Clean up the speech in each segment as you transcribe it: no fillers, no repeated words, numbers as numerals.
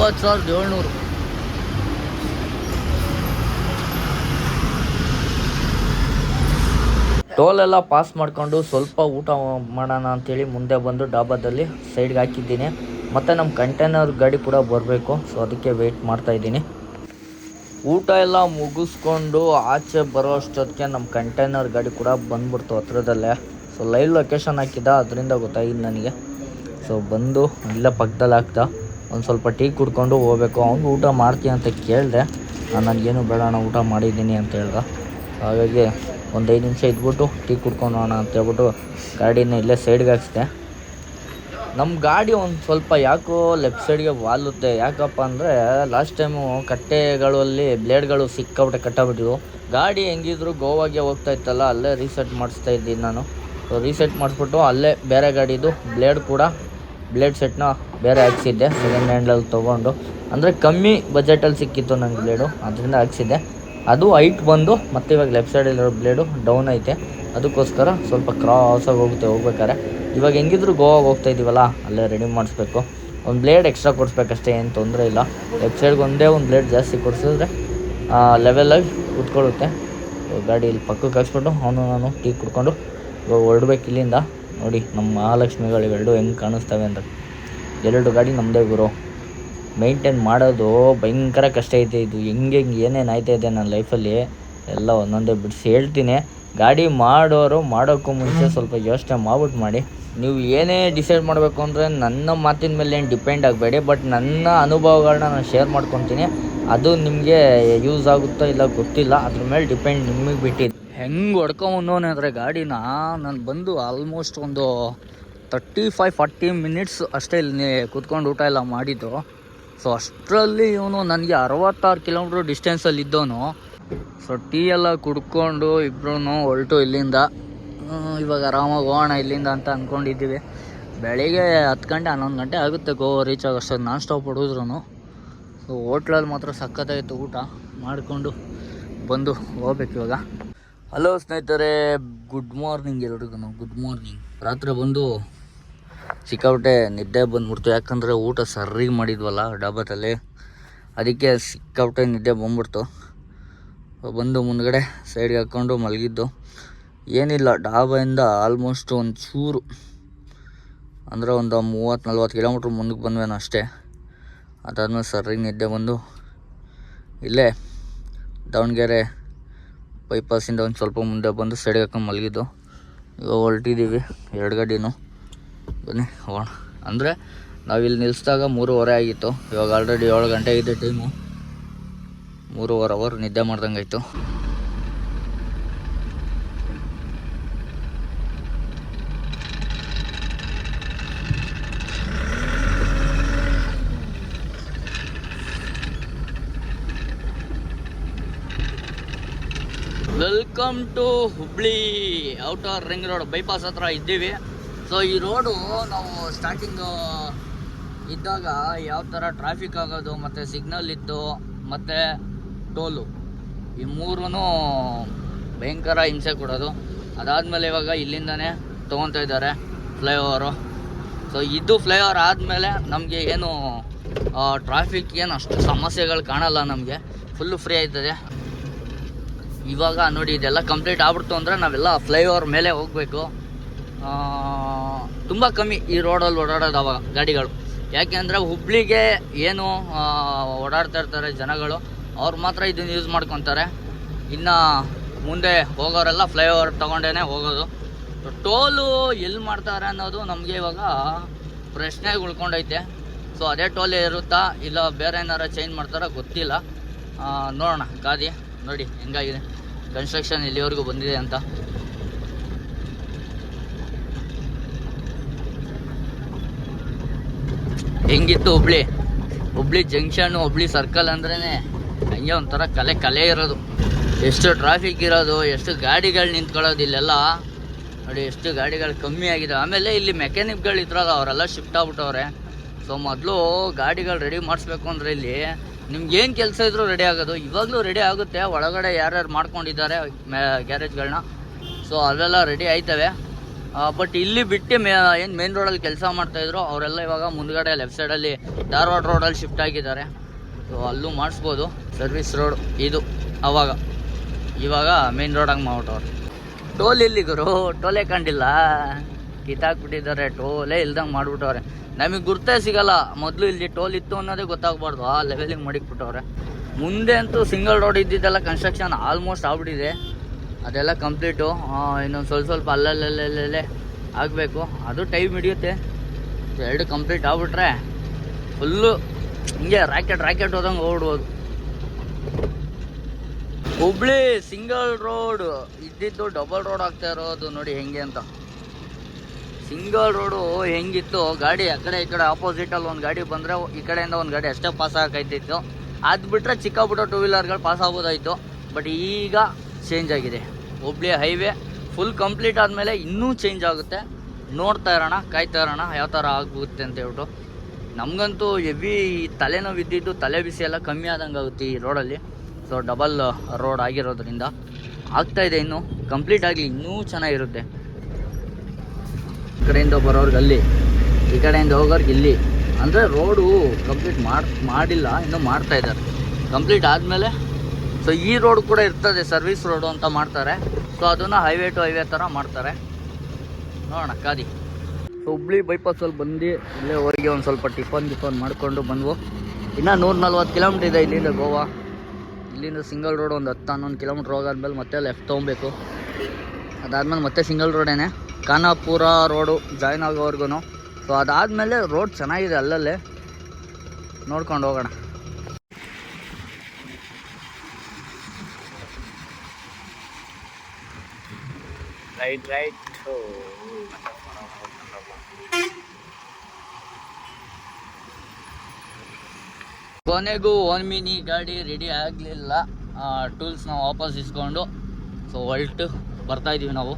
90,700. ಟೋಲೆಲ್ಲ pass ಮಾಡಿಕೊಂಡು ಸ್ವಲ್ಪ ಊಟ ಮಾಡೋಣ ಅಂತೇಳಿ ಮುಂದೆ ಬಂದು ಡಾಬಾದಲ್ಲಿ ಸೈಡ್ಗೆ ಹಾಕಿದ್ದೀನಿ. ಮತ್ತು ನಮ್ಮ ಕಂಟೈನರ್ ಗಾಡಿ ಕೂಡ ಬರಬೇಕು, ಸೊ ಅದಕ್ಕೆ ವೆಯ್ಟ್ ಮಾಡ್ತಾಯಿದ್ದೀನಿ. ಊಟ ಎಲ್ಲ ಮುಗಿಸ್ಕೊಂಡು ಆಚೆ ಬರೋ ಅಷ್ಟೊತ್ತಿಗೆ ನಮ್ಮ ಕಂಟೈನರ್ ಗಾಡಿ ಕೂಡ ಬಂದ್ಬಿಡ್ತು ಹತ್ರದಲ್ಲೇ. ಸೊ ಲೈವ್ ಲೊಕೇಶನ್ ಹಾಕಿದ್ದ, ಅದರಿಂದ ಗೊತ್ತಾಗಿದ್ದು ನನಗೆ. ಸೊ ಬಂದು ಇಲ್ಲೇ ಪಕ್ಕದಲ್ಲಿ ಹಾಕ್ದ. ಒಂದು ಸ್ವಲ್ಪ ಟೀ ಕುಡ್ಕೊಂಡು ಹೋಗ್ಬೇಕು. ಅವ್ನು ಊಟ ಮಾಡ್ತೀನಿ ಅಂತ ಕೇಳಿದೆ, ನನಗೇನು ಬೇಡ ಅಣ್ಣ ಊಟ ಮಾಡಿದ್ದೀನಿ ಅಂತ ಹೇಳ್ದೆ. ಹಾಗಾಗಿ ಒಂದು 5 ನಿಮಿಷ ಇದ್ಬಿಟ್ಟು ಟೀ ಕುಡ್ಕೊಂಡು ಹೋಗೋಣ ಅಂತೇಳ್ಬಿಟ್ಟು ಗಾಡಿನ ಇಲ್ಲೇ ಸೈಡ್ಗೆ ಹಾಕ್ಸಿದೆ. ನಮ್ಮ ಗಾಡಿ ಒಂದು ಸ್ವಲ್ಪ ಯಾಕೋ ಲೆಫ್ಟ್ ಸೈಡ್ಗೆ ವಾಲುತ್ತೆ. ಯಾಕಪ್ಪ ಅಂದರೆ ಲಾಸ್ಟ್ ಟೈಮು ಕಟ್ಟೆಗಳಲ್ಲಿ ಬ್ಲೇಡ್ಗಳು ಸಿಕ್ಕಾಬಿಟ್ಟೆ ಕಟ್ಟಾಬಿಟ್ಟಿದ್ವು. ಗಾಡಿ ಹೆಂಗಿದ್ರು ಗೋವಾಗೆ ಹೋಗ್ತಾ ಇತ್ತಲ್ಲ, ಅಲ್ಲೇ ರೀಸೆಟ್ ಮಾಡಿಸ್ತಾ ಇದ್ದೀನಿ ನಾನು. ಸೊ ರೀಸೆಟ್ ಮಾಡಿಸ್ಬಿಟ್ಟು ಅಲ್ಲೇ ಬೇರೆ ಗಾಡಿದು ಬ್ಲೇಡ್ ಸೆಟ್ನ ಬೇರೆ ಹಾಕ್ಸಿದ್ದೆ, ಸೆಕೆಂಡ್ ಹ್ಯಾಂಡಲ್ಲಿ ತೊಗೊಂಡು. ಅಂದರೆ ಕಮ್ಮಿ ಬಜೆಟಲ್ಲಿ ಸಿಕ್ಕಿತ್ತು ನನಗೆ ಬ್ಲೇಡು, ಅದರಿಂದ ಹಾಕ್ಸಿದ್ದೆ. ಅದು ಹೈಟ್ ಬಂದು ಮತ್ತು ಇವಾಗ ಲೆಫ್ಟ್ ಸೈಡಲ್ಲಿರೋ ಬ್ಲೇಡು ಡೌನ್ ಐತೆ, ಅದಕ್ಕೋಸ್ಕರ ಸ್ವಲ್ಪ ಕ್ರಾಸಾಗಿ ಹೋಗ್ಬೇಕಾರೆ. ಇವಾಗ ಹೆಂಗಿದ್ರು ಗೋವಾಗೆ ಹೋಗ್ತಾ ಇದ್ದೀವಲ್ಲ, ಅಲ್ಲೇ ರೆಡಿ ಮಾಡಿಸ್ಬೇಕು. ಒಂದು ಬ್ಲೇಡ್ ಎಕ್ಸ್ಟ್ರಾ ಕೊಡಿಸ್ಬೇಕಷ್ಟೇ, ಏನು ತೊಂದರೆ ಇಲ್ಲ. ಲೆಫ್ಟ್ ಸೈಡ್ಗೆ ಒಂದೇ ಒಂದು ಬ್ಲೇಡ್ ಜಾಸ್ತಿ ಕೊಡಿಸಿದ್ರೆ ಲೆವೆಲಾಗಿ ಕೂತ್ಕೊಳ್ಳುತ್ತೆ. ಗಾಡಿ ಇಲ್ಲಿ ಪಕ್ಕಕ್ಕೆ ಹಾಕ್ಸ್ಬಿಟ್ಟು ನಾನು ಟೀ ಕುಡ್ಕೊಂಡು ಇವಾಗ ಹೊರಡ್ಬೇಕು ಇಲ್ಲಿಂದ. ನೋಡಿ ನಮ್ಮ ಮಹಾಲಕ್ಷ್ಮಿಗಳು ಇವೆರಡು ಹೆಂಗೆ ಕಾಣಿಸ್ತವೆ ಅಂತ. 2 ಗಾಡಿ ನಮ್ಮದೇ ಗುರು. ಮೇಂಟೈನ್ ಮಾಡೋದು ಭಯಂಕರ ಕಷ್ಟ ಐತೆ. ಇದು ಹೆಂಗೆ ಏನೇನು ಆಯ್ತಾಯಿದೆ ನನ್ನ ಲೈಫಲ್ಲಿ ಎಲ್ಲ ಒಂದೊಂದೇ ಬಿಡಿಸಿ ಹೇಳ್ತೀನಿ. ಗಾಡಿ ಮಾಡೋಕ್ಕೂ ಮುಂಚೆ ಸ್ವಲ್ಪ ಯೋಚನೆ ಮಾಡ್ಬಿಟ್ಟು ಮಾಡಿ. ನೀವು ಏನೇ ಡಿಸೈಡ್ ಮಾಡಬೇಕು ಅಂದರೆ ನನ್ನ ಮಾತಿನ ಮೇಲೆ ಏನು ಡಿಪೆಂಡ್ ಆಗಬೇಡಿ. ಬಟ್ ನನ್ನ ಅನುಭವಗಳನ್ನ ನಾನು ಶೇರ್ ಮಾಡ್ಕೊತೀನಿ. ಅದು ನಿಮಗೆ ಯೂಸ್ ಆಗುತ್ತೋ ಇಲ್ಲ ಗೊತ್ತಿಲ್ಲ, ಅದ್ರ ಮೇಲೆ ಡಿಪೆಂಡ್, ನಿಮಗೆ ಬಿಟ್ಟಿದ್ದು. ಹೆಂಗೆ ಹೊಡ್ಕೊಂಬಂದವನೇ ಅಂದರೆ ಗಾಡಿನ ನಾನು ಬಂದು ಆಲ್ಮೋಸ್ಟ್ ಒಂದು 35-40 ಮಿನಿಟ್ಸ್ ಅಷ್ಟೇ ಇಲ್ಲಿ ಕೂತ್ಕೊಂಡು ಊಟ ಎಲ್ಲ ಮಾಡಿದ್ದು. ಸೊ ಅಷ್ಟರಲ್ಲಿ ಇವನು ನನಗೆ 66 ಕಿಲೋಮೀಟ್ರ್ ಡಿಸ್ಟೆನ್ಸಲ್ಲಿ ಇದ್ದವನು. ಸೊ ಟೀ ಎಲ್ಲ ಕುಡ್ಕೊಂಡು ಇಬ್ಬರೂ ಹೊರಟು ಇಲ್ಲಿಂದ. ಇವಾಗ ಆರಾಮಾಗಿ ಹೋಗೋಣ ಇಲ್ಲಿಂದ ಅಂತ ಅಂದ್ಕೊಂಡಿದ್ದೀವಿ. ಬೆಳಿಗ್ಗೆ 10 ಗಂಟೆ 11 ಗಂಟೆ ಆಗುತ್ತೆ ಗೋವಾ ರೀಚ್ ಆಗೋಷ್ಟೊಂದು ನಾನ್ ಸ್ಟಾಪ್ ಹೊಡಿದ್ರು. ಸೊ ಹೋಟ್ಲಲ್ಲಿ ಮಾತ್ರ ಸಖತ್ತಾಗಿತ್ತು, ಊಟ ಮಾಡಿಕೊಂಡು ಬಂದು ಹೋಗ್ಬೇಕು ಇವಾಗ. ಹಲೋ ಸ್ನೇಹಿತರೆ, ಗುಡ್ ಮಾರ್ನಿಂಗ್ ಎಲ್ರಿಗೂ. Good morning. ರಾತ್ರಿ ಬಂದು ಸಿಕ್ಕಾಬಿಟ್ಟೆ ನಿದ್ದೆ ಬಂದ್ಬಿಡ್ತು. ಯಾಕಂದರೆ ಊಟ ಸರಿಗೆ ಮಾಡಿದ್ವಲ್ಲ ಡಾಬಾದಲ್ಲಿ, ಅದಕ್ಕೆ ಸಿಕ್ಕಾಬಿಟ್ಟೆ ನಿದ್ದೆ ಬಂದ್ಬಿಡ್ತು. ಬಂದು ಮುಂದ್ಗಡೆ ಸೈಡ್ಗೆ ಹಾಕ್ಕೊಂಡು ಮಲಗಿದ್ದು. ಏನಿಲ್ಲ, ಡಾಬಾಯಿಂದ ಆಲ್ಮೋಸ್ಟ್ ಒಂದು ಚೂರು ಅಂದರೆ ಒಂದು 30-40 ಕಿಲೋಮೀಟ್ರ್ ಮುಂದಕ್ಕೆ ಬಂದ್ವೇನೋ ಅಷ್ಟೇ. ಅದಾದಮೇಲೆ ಸರಿಗೆ ನಿದ್ದೆ ಬಂದು ಇಲ್ಲೇ ದಾವಣಗೆರೆ ಬೈಪಾಸಿಂದ ಒಂದು ಸ್ವಲ್ಪ ಮುಂದೆ ಬಂದು ಸೈಡ್ಗೆ ಹಾಕೊಂಡು ಮಲಗಿದ್ದು. ಇವಾಗ ಹೊರಟಿದ್ದೀವಿ 2 ಗಾಡಿನೂ. ಬನ್ನಿ ಹೋಗೋಣ. ಅಂದರೆ ನಾವಿಲ್ಲಿ ನಿಲ್ಲಿಸಿದಾಗ 3:30 ಆಗಿತ್ತು. ಇವಾಗ ಆಲ್ರೆಡಿ 7 ಗಂಟೆ ಆಗಿದೆ ಟೈಮು. 3.5 ಅವರ್ ನಿದ್ದೆ ಮಾಡ್ದಂಗೆ ಆಯಿತು. Welcome to Hubli outer ring road bypass ಹತ್ರ ಇದ್ದೀವಿ. ಸೊ ಈ ರೋಡು ನಾವು ಸ್ಟಾರ್ಟಿಂಗು ಇದ್ದಾಗ ಯಾವ ಥರ ಟ್ರಾಫಿಕ್ ಆಗೋದು, ಮತ್ತು ಸಿಗ್ನಲ್ ಇತ್ತು, ಮತ್ತು ಟೋಲು, ಈ ಮೂರೂ ಭಯಂಕರ ಹಿಂಸೆ ಕೊಡೋದು. ಅದಾದಮೇಲೆ ಇವಾಗ ಇಲ್ಲಿಂದನೇ ತೊಗೊತಾ ಇದ್ದಾರೆ ಫ್ಲೈಓವರು. ಸೊ ಇದು ಫ್ಲೈಓವರ್ ಆದಮೇಲೆ ನಮಗೆ ಏನು ಟ್ರಾಫಿಕ್ ಏನು ಅಷ್ಟು ಸಮಸ್ಯೆಗಳು ಕಾಣಲ್ಲ, ನಮಗೆ ಫುಲ್ಲು ಫ್ರೀ ಆಯ್ತದೆ. ಇವಾಗ ನೋಡಿ ಇದೆಲ್ಲ ಕಂಪ್ಲೀಟ್ ಆಗ್ಬಿಡ್ತು ಅಂದರೆ ನಾವೆಲ್ಲ ಫ್ಲೈಓವರ್ ಮೇಲೆ ಹೋಗಬೇಕು. ತುಂಬ ಕಮ್ಮಿ ಈ ರೋಡಲ್ಲಿ ಓಡಾಡೋದು ಅವಾಗ ಗಾಡಿಗಳು. ಯಾಕೆ ಅಂದರೆ ಹುಬ್ಳಿಗೆ ಏನು ಓಡಾಡ್ತಾ ಇರ್ತಾರೆ ಜನಗಳು, ಅವ್ರು ಮಾತ್ರ ಇದನ್ನು ಯೂಸ್ ಮಾಡ್ಕೊತಾರೆ. ಇನ್ನು ಮುಂದೆ ಹೋಗೋರೆಲ್ಲ ಫ್ಲೈಓವರ್ ತೊಗೊಂಡೇ ಹೋಗೋದು. ಟೋಲು ಎಲ್ಲಿ ಮಾಡ್ತಾರೆ ಅನ್ನೋದು ನಮಗೆ ಇವಾಗ ಪ್ರಶ್ನೆಗೆ ಉಳ್ಕೊಂಡೈತೆ. ಸೊ ಅದೇ ಟೋಲ್ ಇರುತ್ತಾ ಇಲ್ಲ ಬೇರೆ ಏನಾರು ಚೇಂಜ್ ಮಾಡ್ತಾರೋ ಗೊತ್ತಿಲ್ಲ. ನೋಡೋಣ ಗಾದಿ. ನೋಡಿ ಹೆಂಗಾಗಿದೆ ಕನ್ಸ್ಟ್ರಕ್ಷನ್ ಇಲ್ಲಿವರೆಗೂ ಬಂದಿದೆ ಅಂತ. ಹೆಂಗಿತ್ತು ಹುಬ್ಳಿ ಜಂಕ್ಷನ್ನು, ಹುಬ್ಳಿ ಸರ್ಕಲ್ ಅಂದ್ರೇ ಹಂಗೆ ಒಂಥರ ಕಲೆ ಇರೋದು. ಎಷ್ಟು ಟ್ರಾಫಿಕ್ ಇರೋದು, ಎಷ್ಟು ಗಾಡಿಗಳು ನಿಂತ್ಕೊಳ್ಳೋದು ಇಲ್ಲೆಲ್ಲ ನೋಡಿ, ಎಷ್ಟು ಗಾಡಿಗಳು ಕಮ್ಮಿ ಆಗಿದೆ. ಆಮೇಲೆ ಇಲ್ಲಿ ಮೆಕ್ಯಾನಿಕ್ಗಳು ಇದ್ರಲ್ಲ, ಅವರೆಲ್ಲ ಶಿಫ್ಟ್ ಆಗ್ಬಿಟ್ಟವ್ರೆ. ಸೊ ಮೊದಲು ಗಾಡಿಗಳು ರೆಡಿ ಮಾಡಿಸ್ಬೇಕು ಅಂದರೆ ಇಲ್ಲಿ ನಿಮ್ಗೇನು ಕೆಲಸ ಇದ್ರೂ ರೆಡಿ ಆಗೋದು. ಇವಾಗಲೂ ರೆಡಿ ಆಗುತ್ತೆ, ಒಳಗಡೆ ಯಾರ್ಯಾರು ಮಾಡ್ಕೊಂಡಿದ್ದಾರೆ ಗ್ಯಾರೇಜ್ಗಳನ್ನ. ಸೊ ಅವೆಲ್ಲ ರೆಡಿ ಆಯ್ತವೆ. ಬಟ್ ಇಲ್ಲಿ ಬಿಟ್ಟು ಏನು ಮೇನ್ ರೋಡಲ್ಲಿ ಕೆಲಸ ಮಾಡ್ತಾಯಿದ್ರು ಅವರೆಲ್ಲ ಇವಾಗ ಮುಂದ್ಗಡೆ ಲೆಫ್ಟ್ ಸೈಡಲ್ಲಿ ಧಾರವಾಡ ರೋಡಲ್ಲಿ ಶಿಫ್ಟ್ ಆಗಿದ್ದಾರೆ. ಸೊ ಅಲ್ಲೂ ಮಾಡಿಸ್ಬೋದು. ಸರ್ವಿಸ್ ರೋಡ್ ಇದು ಇವಾಗ ಮೇನ್ ರೋಡಾಗಿ ಮಾಡ್ಬಿಟ್ಟವ್ರು. ಟೋಲ್ ಇಲ್ಲಿ ಗುರು, ಟೋಲೇ ಕಂಡಿಲ್ಲ, ಕಿತ್ತಾಕ್ಬಿಟ್ಟಿದ್ದಾರೆ. ಟೋಲೇ ಇಲ್ದಂಗೆ ಮಾಡಿಬಿಟ್ಟವ್ರೆ. ನಮಗೆ ಗುರ್ತೇ ಸಿಗಲ್ಲ. ಮೊದಲು ಇಲ್ಲಿ ಟೋಲ್ ಇತ್ತು ಅನ್ನೋದೇ ಗೊತ್ತಾಗ್ಬಾರ್ದು, ಆ ಲೆವೆಲಿಗೆ ಮಡಿಕ್ಬಿಟ್ಟವ್ರೆ. ಮುಂದೆ ಅಂತೂ ಸಿಂಗಲ್ ರೋಡ್ ಇದ್ದಿದ್ದೆಲ್ಲ ಕನ್ಸ್ಟ್ರಕ್ಷನ್ ಆಲ್ಮೋಸ್ಟ್ ಆಗ್ಬಿಟ್ಟಿದೆ. ಅದೆಲ್ಲ ಕಂಪ್ಲೀಟು. ಇನ್ನೊಂದು ಸ್ವಲ್ಪ ಅಲ್ಲಲ್ಲೇ ಆಗಬೇಕು. ಅದು ಟೈಮ್ ಹಿಡಿಯುತ್ತೆ. ಎರಡು ಕಂಪ್ಲೀಟ್ ಆಗ್ಬಿಟ್ರೆ ಫುಲ್ಲು ಹಿಂಗೆ ರಾಕೆಟ್ ಹೋದಂಗೆ ಹೋಗ್ಬಿಡ್ಬೋದು. ಹುಬ್ಳಿ ಸಿಂಗಲ್ ರೋಡ್ ಇದ್ದಿದ್ದು ಡಬಲ್ ರೋಡ್ ಆಗ್ತಾ ಇರೋದು ನೋಡಿ ಹೆಂಗೆ ಅಂತ. ಸಿಂಗಲ್ ರೋಡು ಹೆಂಗಿತ್ತು, ಗಾಡಿ ಆ ಕಡೆ ಈ ಕಡೆ ಆಪೋಸಿಟಲ್ಲಿ ಒಂದು ಗಾಡಿ ಬಂದರೆ ಈ ಕಡೆಯಿಂದ ಒಂದು ಗಾಡಿ ಅಷ್ಟೇ ಪಾಸ್ ಆಗೈತಿತ್ತು. ಅದು ಬಿಟ್ಟರೆ ಚಿಕ್ಕ ಪುಟ್ಟ ಟೂ ವೀಲರ್ಗಳು ಪಾಸ್ ಆಗ್ಬೋದಾಯಿತು. ಬಟ್ ಈಗ ಚೇಂಜ್ ಆಗಿದೆ. ಹುಬ್ಳಿ ಹೈವೇ ಫುಲ್ ಕಂಪ್ಲೀಟ್ ಆದಮೇಲೆ ಇನ್ನೂ ಚೇಂಜ್ ಆಗುತ್ತೆ. ನೋಡ್ತಾ ಇರೋಣ, ಕಾಯ್ತಾ ಇರೋಣ ಯಾವ ಥರ ಆಗುತ್ತೆ ಅಂತ ಹೇಳ್ಬಿಟ್ಟು. ನಮಗಂತೂ ಹೆವಿ ತಲೆನೋವು ಇದ್ದಿದ್ದು, ತಲೆ ಬಿಸಿ ಎಲ್ಲ ಕಮ್ಮಿ ಆದಂಗೆ ಆಗುತ್ತೆ ಈ ರೋಡಲ್ಲಿ. ಸೊ ಡಬಲ್ ರೋಡ್ ಆಗಿರೋದ್ರಿಂದ ಆಗ್ತಾಯಿದೆ. ಇನ್ನೂ ಕಂಪ್ಲೀಟ್ ಆಗಲಿ ಇನ್ನೂ ಚೆನ್ನಾಗಿರುತ್ತೆ. ಈ ಕಡೆಯಿಂದ ಬರೋರ್ಗೆ ಅಲ್ಲಿ, ಈ ಕಡೆಯಿಂದ ಹೋಗೋರ್ಗೆ ಇಲ್ಲಿ. ಅಂದರೆ ರೋಡು ಕಂಪ್ಲೀಟ್ ಮಾಡಿಲ್ಲ, ಇನ್ನೂ ಮಾಡ್ತಾಯಿದ್ದಾರೆ. ಕಂಪ್ಲೀಟ್ ಆದಮೇಲೆ ಸೊ ಈ ರೋಡ್ ಕೂಡ ಇರ್ತದೆ, ಸರ್ವಿಸ್ ರೋಡು ಅಂತ ಮಾಡ್ತಾರೆ. ಸೊ ಅದನ್ನು ಹೈವೇ ಟು ಹೈವೇ ಥರ ಮಾಡ್ತಾರೆ. ನೋಡೋಣ ಕಾದಿ. ಸೊ ಹುಬ್ಳಿ ಬೈಪಾಸಲ್ಲಿ ಬಂದು ಇಲ್ಲೇ ಹೋಗಿ ಒಂದು ಸ್ವಲ್ಪ ಟಿಫನ್ ಮಾಡಿಕೊಂಡು ಬಂದ್ವು. ಇನ್ನೂ 140 ಕಿಲೋಮೀಟ್ರ್ ಇದೆ ಇಲ್ಲಿಂದ ಗೋವಾ. ಇಲ್ಲಿಂದ ಸಿಂಗಲ್ ರೋಡ್ ಒಂದು 10-11 ಕಿಲೋಮೀಟ್ರ್ ಹೋಗಾದ್ಮೇಲೆ ಮತ್ತೆ ಲೆಫ್ಟ್ ತೊಗೊಬೇಕು. ಅದಾದಮೇಲೆ ಮತ್ತೆ ಸಿಂಗಲ್ ರೋಡೇನೆ, ಖಾನಾಪುರ ರೋಡು ಜಾಯ್ನ್ ಆಗೋವರೆಗೂ. ಸೊ ಅದಾದಮೇಲೆ ರೋಡ್ ಚೆನ್ನಾಗಿದೆ, ಅಲ್ಲಲ್ಲೇ ನೋಡ್ಕೊಂಡು ಹೋಗೋಣ. ರೈಟ್ ಕೊನೆಗೂ ಒನ್ ಮಿನಿ ಗಾಡಿ ರೆಡಿ ಆಗಲಿಲ್ಲ. ಟೂಲ್ಸ್ ನಾವು ವಾಪಸ್ ಇಸ್ಕೊಂಡು ಸೊ ಹೊಲ್ಟು ಬರ್ತಾಯಿದ್ದೀವಿ. ನಾವು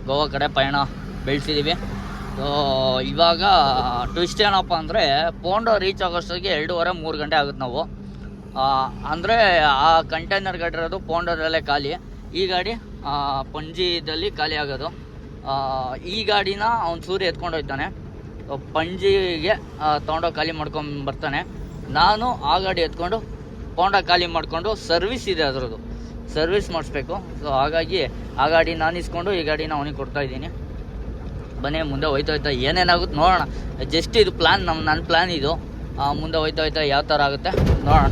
ಗೋವಾ ಕಡೆ ಪಯಣ ಬೆಳೆಸಿದ್ದೀವಿ. ಸೊ ಇವಾಗ ಟ್ವಿಸ್ಟ್ ಏನಪ್ಪ ಅಂದರೆ, ಪೋಂಡ ರೀಚ್ ಆಗೋಷ್ಟೊತ್ತಿಗೆ 2:30-3 ಗಂಟೆ ಆಗುತ್ತೆ. ನಾವು ಅಂದರೆ ಆ ಕಂಟೈನರ್ ಗಾಡಿ ಇರೋದು ಪೋಂಡದಲ್ಲೇ ಖಾಲಿ. ಈ ಗಾಡಿ ಪಂಜಿದಲ್ಲಿ ಖಾಲಿ ಆಗೋದು. ಈ ಗಾಡಿನ ಅವ್ನು ಸೂರ್ಯ ಎತ್ಕೊಂಡು ಹೋಗ್ತಾನೆ, ಪಂಜಿಗೆ ತೊಗೊಂಡೋಗಿ ಖಾಲಿ ಮಾಡ್ಕೊಂಡು ಬರ್ತಾನೆ. ನಾನು ಆ ಗಾಡಿ ಎತ್ಕೊಂಡು ಪೋಂಡ ಖಾಲಿ ಮಾಡಿಕೊಂಡು ಸರ್ವಿಸ್ ಇದೆ, ಅದರದ್ದು ಸರ್ವಿಸ್ ಮಾಡಿಸ್ಬೇಕು. ಸೊ ಹಾಗಾಗಿ ಆ ಗಾಡಿ ನಾನು ಇಸ್ಕೊಂಡು ಈ ಗಾಡಿನ ಅವನಿಗೆ ಕೊಡ್ತಾಯಿದ್ದೀನಿ. ಬನ್ನಿ ಮುಂದೆ ಹೋಯ್ತಾ ಏನೇನಾಗುತ್ತೆ ನೋಡೋಣ. ಜಸ್ಟ್ ಇದು ಪ್ಲ್ಯಾನ್, ನನ್ನ ಪ್ಲ್ಯಾನ್ ಇದು. ಮುಂದೆ ಹೋಯ್ತಾ ಯಾವ ಥರ ಆಗುತ್ತೆ ನೋಡೋಣ.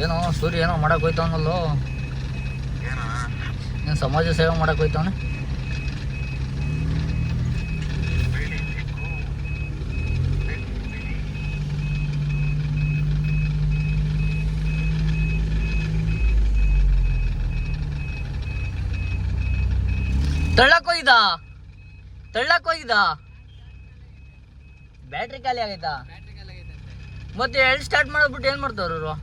ಏನೋ ಸೂರ್ಯ ಏನೋ ಮಾಡಕ್ಕೆ ಹೋಯ್ತವನಲ್ಲೋ, ಏನು ಸಮಾಜ ಸೇವೆ ಮಾಡಕ್ಕೆ ಹೋಯ್ತವನೆ. ತಳ್ಳಕ್ ಹೋಗಿದ್ದ ಬ್ಯಾಟ್ರಿ ಖಾಲಿ ಆಗೈತಾ? ಮತ್ತೆ ಸ್ಟಾರ್ಟ್ ಮಾಡ್ಬಿಟ್ಟು ಏನು ಮಾಡ್ತಾವ್ರು ಇವರು?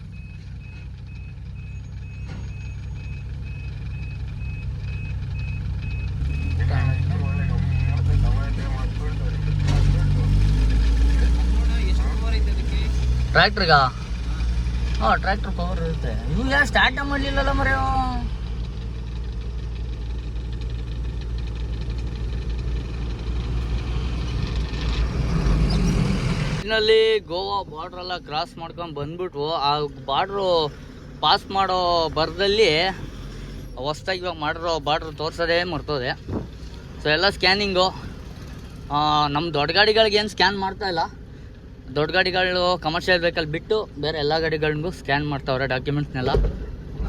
ಟ್ರ್ಯಾಕ್ಟ್ರಿಗ? ಹಾಂ, ಟ್ರ್ಯಾಕ್ಟರ್ ಪವರ್ ಇರುತ್ತೆ. ಇವು ಯಾರು ಸ್ಟಾರ್ಟ್ ಮಾಡಲಿಲ್ಲಲ್ಲ ಮರೆಯೋ. ಇನ್ನಲ್ಲಿ ಗೋವಾ ಬಾರ್ಡ್ರೆಲ್ಲ ಕ್ರಾಸ್ ಮಾಡ್ಕೊಂಡು ಬಂದ್ಬಿಟ್ವು. ಆ ಬಾರ್ಡ್ರು ಪಾಸ್ ಮಾಡೋ ಬರದಲ್ಲಿ ಹೊಸ್ದಾಗಿ ಇವಾಗ ಮಾಡಿರೋ ಬಾರ್ಡ್ರು ತೋರಿಸೋದೇ ಮರ್ತೋದೆ. ಸೊ ಎಲ್ಲ ಸ್ಕ್ಯಾನಿಂಗು. ನಮ್ಮ ದೊಡ್ಡ ಗಾಡಿಗಳಿಗೆ ಏನು ಸ್ಕ್ಯಾನ್ ಮಾಡ್ತಾಯಿಲ್ಲ. ದೊಡ್ಡ ಗಾಡಿಗಳು ಕಮರ್ಷಿಯಲ್ ವೆಹಿಕಲ್ ಬಿಟ್ಟು ಬೇರೆ ಎಲ್ಲ ಗಾಡಿಗಳಿಗೂ ಸ್ಕ್ಯಾನ್ ಮಾಡ್ತಾವ್ರೆ. ಡಾಕ್ಯುಮೆಂಟ್ಸ್ನೆಲ್ಲ